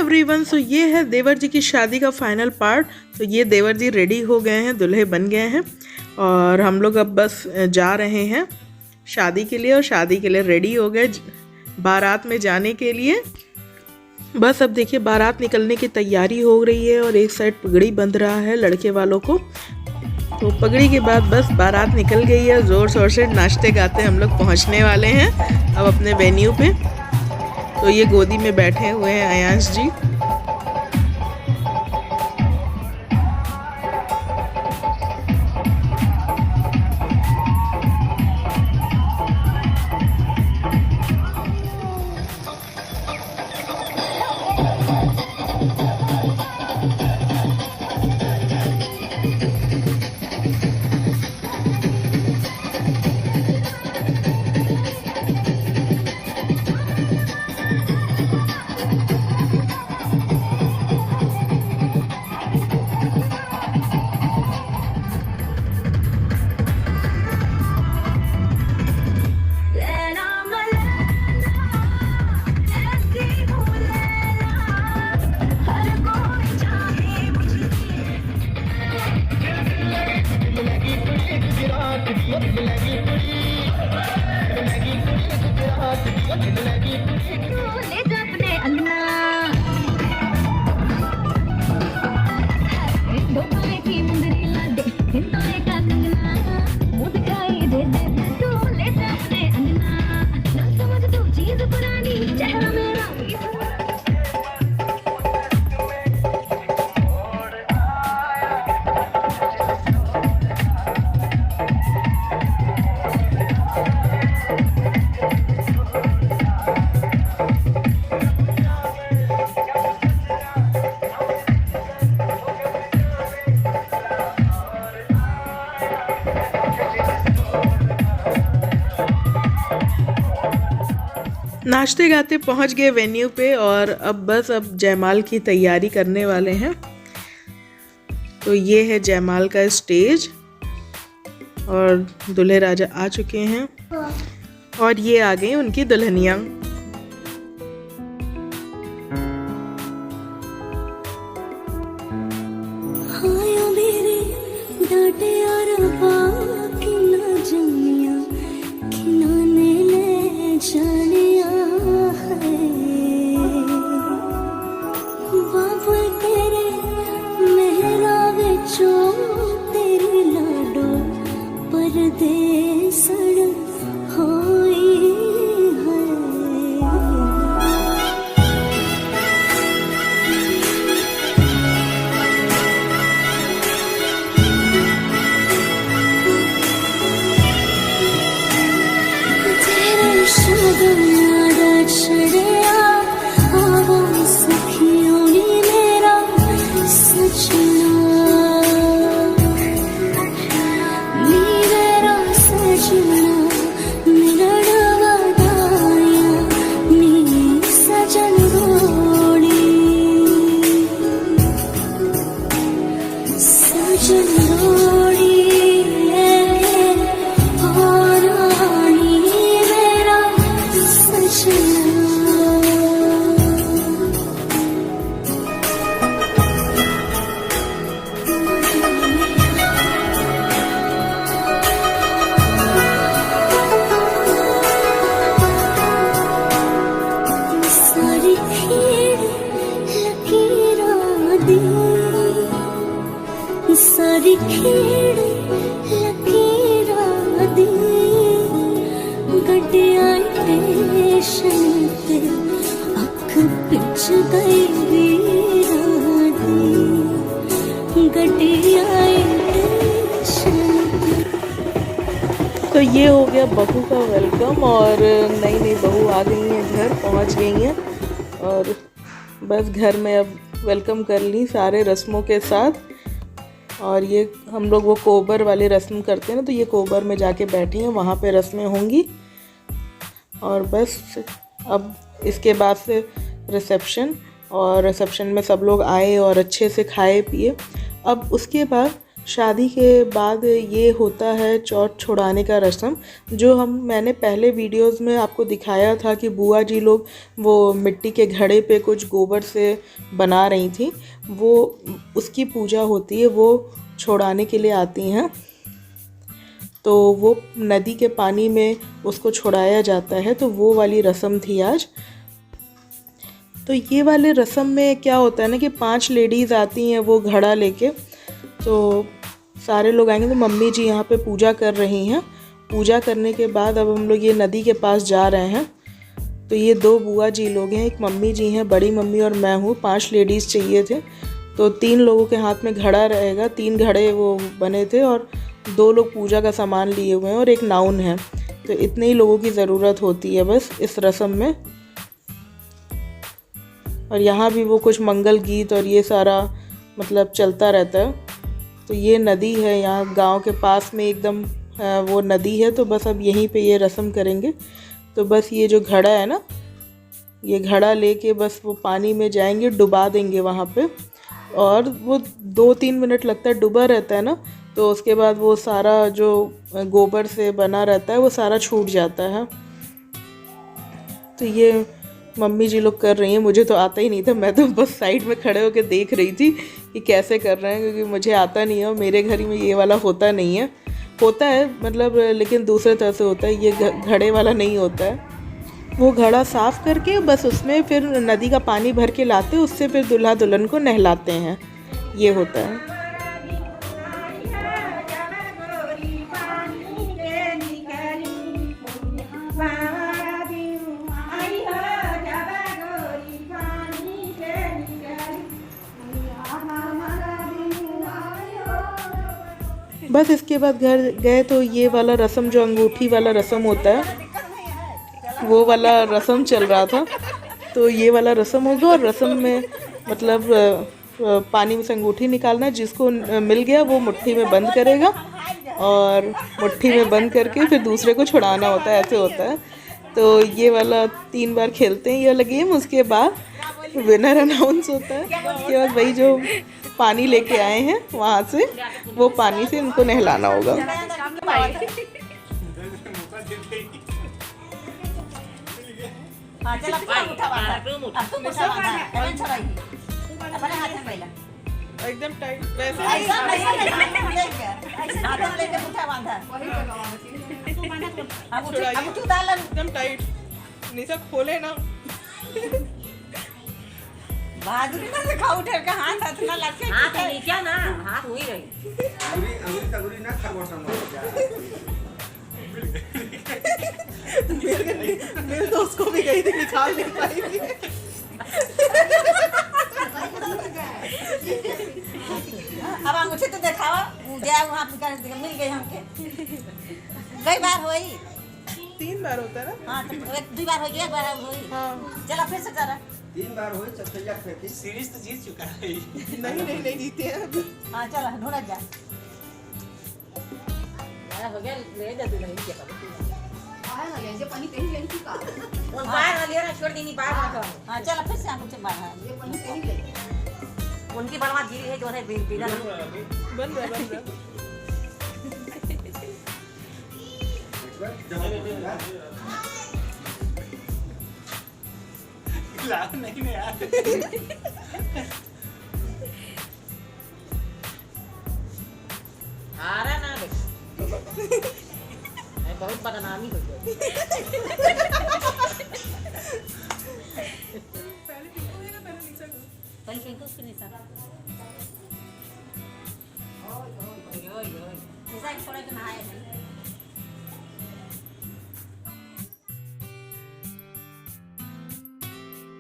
Everyone, सो ये है देवर जी की शादी का फाइनल पार्ट। तो ये देवर जी रेडी हो गए हैं, दूल्हे बन गए हैं और हम लोग अब बस जा रहे हैं शादी के लिए। और शादी के लिए रेडी हो गए बारात में जाने के लिए। बस अब देखिए बारात निकलने की तैयारी हो रही है और एक साइड पगड़ी बंध रहा है लड़के वालों को। तो पगड़ी के बाद बस बारात निकल गई है। ज़ोर शोर से नाचते गाते हम लोग पहुंचने वाले हैं अब अपने वेन्यू पे। तो ये गोदी में बैठे हुए हैं अयांश जी। नाचते गाते पहुंच गए वेन्यू पे और अब जयमाल की तैयारी करने वाले हैं। तो ये है जयमाल का स्टेज और दूल्हे राजा आ चुके हैं और ये आ गई उनकी दुल्हनियाँ। तो ये हो गया बहू का वेलकम और नई नई बहू आ गई हैं, घर पहुंच गई हैं और बस घर में अब वेलकम कर ली सारे रस्मों के साथ। और ये हम लोग वो कोबर वाली रस्म करते हैं ना, तो ये कोबर में जाके बैठी हैं, वहाँ पे रस्में होंगी। और बस अब इसके बाद से रिसेप्शन, और रिसेप्शन में सब लोग आए और अच्छे से खाए पिए। अब उसके बाद शादी के बाद ये होता है चौथ छुड़ाने का रस्म, जो मैंने पहले वीडियोस में आपको दिखाया था कि बुआ जी लोग वो मिट्टी के घड़े पे कुछ गोबर से बना रही थी, वो उसकी पूजा होती है, वो छुड़ाने के लिए आती हैं। तो वो नदी के पानी में उसको छुड़ाया जाता है, तो वो वाली रस्म थी आज। तो ये वाले रस्म में क्या होता है ना कि 5 लेडीज़ आती हैं वो घड़ा लेके, तो सारे लोग आएंगे। तो मम्मी जी यहाँ पे पूजा कर रही हैं। पूजा करने के बाद अब हम लोग ये नदी के पास जा रहे हैं। तो ये 2 बुआ जी लोग हैं, एक मम्मी जी हैं, बड़ी मम्मी और मैं हूँ। 5 लेडीज़ चाहिए थे, तो 3 लोगों के हाथ में घड़ा रहेगा। 3 घड़े वो बने थे और 2 लोग पूजा का सामान लिए हुए हैं और एक नाउन है। तो इतने ही लोगों की ज़रूरत होती है बस इस रस्म में। और यहाँ भी वो कुछ मंगल गीत और ये सारा मतलब चलता रहता है। तो ये नदी है, यहाँ गांव के पास में एकदम वो नदी है। तो बस अब यहीं पे ये रस्म करेंगे। तो बस ये जो घड़ा है ना, ये घड़ा लेके बस वो पानी में जाएंगे, डुबा देंगे वहाँ पे। और वो 2-3 मिनट लगता है, डूबा रहता है ना, तो उसके बाद वो सारा जो गोबर से बना रहता है वो सारा छूट जाता है। तो ये मम्मी जी लोग कर रही हैं, मुझे तो आता ही नहीं था। मैं तो बस साइड में खड़े होकर देख रही थी कि कैसे कर रहे हैं, क्योंकि मुझे आता नहीं है और मेरे घर में ये वाला होता नहीं है। होता है मतलब, लेकिन दूसरे तरह से होता है, ये घड़े वाला नहीं होता है। वो घड़ा साफ़ करके बस उसमें फिर नदी का पानी भर के लाते, उससे फिर दूल्हा दुल्हन को नहलाते हैं, ये होता है। बस इसके बाद घर गए तो ये वाला रस्म, जो अंगूठी वाला रस्म होता है, वो वाला रस्म चल रहा था। तो ये वाला रस्म होगा और रस्म में मतलब पानी में से अंगूठी निकालना, जिसको मिल गया वो मुट्ठी में बंद करेगा और मुट्ठी में बंद करके फिर दूसरे को छुड़ाना होता है, ऐसे होता है। तो ये वाला 3 बार खेलते हैं ये वाला गेम। उसके बाद विनर अनाउंस होता है। उसके बाद वही जो पानी लेके आए हैं वहाँ से, वो पानी से उनको नहलाना होगा। एकदम टाइट वैसे एकदम टाइट, निशा खोले ना। बहादुरी ना दिखा, उठे का हाथ हाथ ना लगे, हाथ नहीं क्या ना, हाथ वही रही अंगुली ना खा बोल मेरे दोस्त को भी गई थी, निकाल नहीं पाई। अब अंगूठी तो दिखावा, गया वहाँ पे मिल गई हमके। कई बार हुई? 3 बार होता है ना। हाँ तो 2 बार हो गया, 1 बार हुई। हाँ चला फिर से करा। 3 बार हुई, चौथा फेंकी। सीरीज तो जीत चुका है। नहीं जीते हैं अभी। हाँ चला ढूंढा जा। हो गया, ले जा तू, नहीं किया आया ना ये पानी कहीं ले चुका। उन बाहर वाली ना छोड़ देनी, बाहर ना करो। हाँ चला फिर से अंगूठी बाहर। ये पानी कहीं ले। उनकी बड़वा जी है जो है बिना बन रहा लाभ नहीं है यार। आ रहा ना देख, बहुत बदनामी हो गई। पहले फेंको उसके निशा। निशा छोड़ के नहाए नहीं।